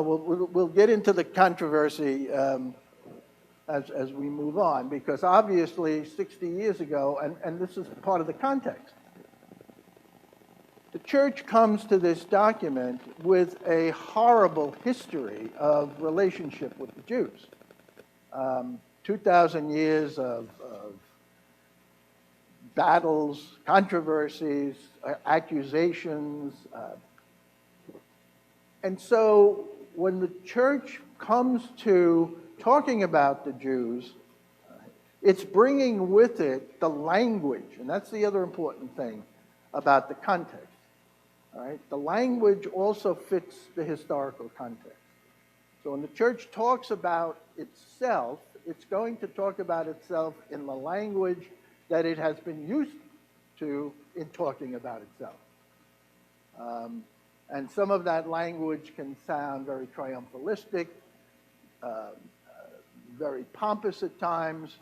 We'll get into the controversy as we move on, because obviously 60 years ago, and this is part of the context, the church comes to this document with a horrible history of relationship with the Jews. 2,000 years of battles, controversies, accusations. And so when the church comes to talking about the Jews, it's bringing with it the language, and that's the other important thing about the context. All right? The language also fits the historical context. So when the church talks about itself, it's going to talk about itself in the language that it has been used to in talking about itself. And some of that language can sound very triumphalistic, very pompous at times,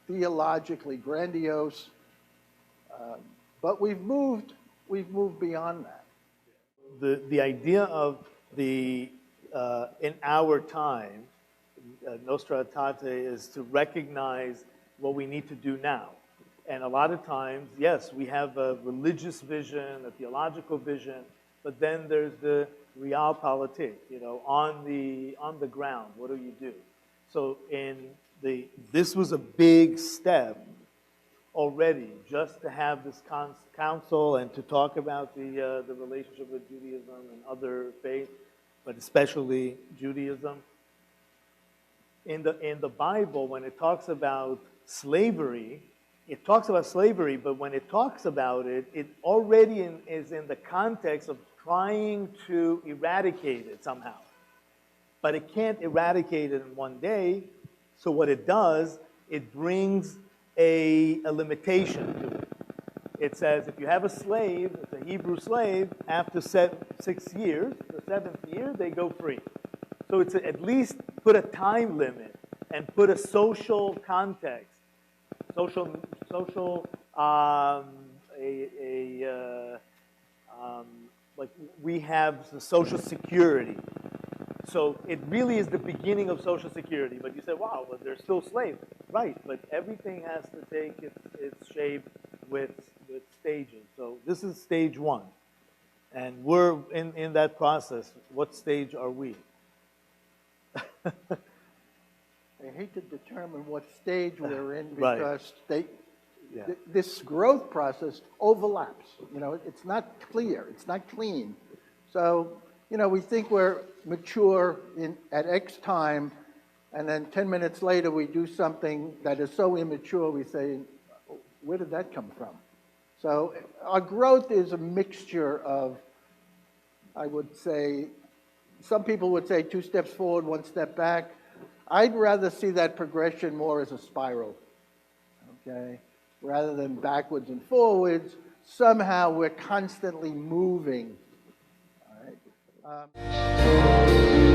theologically grandiose, but we've moved beyond that. The idea of in our time, Nostra Aetate, is to recognize what we need to do now. And a lot of times, yes, we have a religious vision, a theological vision, but then there's the realpolitik, on the ground. What do you do? So this was a big step already, just to have this council and to talk about the relationship with Judaism and other faiths, but especially Judaism. In the Bible, when it talks about slavery, it talks about slavery, but when it talks about it, it already is in the context of trying to eradicate it somehow. But it can't eradicate it in one day, so what it does, it brings a limitation to it. It says if you have a slave, it's a Hebrew slave, after 6 years, the 7th year, they go free. So it's at least put a time limit and put a social context, like we have the Social Security. So it really is the beginning of Social Security. But you say, wow, but they're still slaves. Right, but everything has to take its shape with stages. So this is stage 1. And we're in that process. What stage are we? I hate to determine what stage we're in because right. This growth process overlaps. It's not clear. It's not clean. So, we think we're mature at X time, and then 10 minutes later we do something that is so immature we say, where did that come from? So our growth is a mixture of, I would say, some people would say 2 steps forward, 1 step back. I'd rather see that progression more as a spiral, okay? Rather than backwards and forwards, somehow we're constantly moving. All right?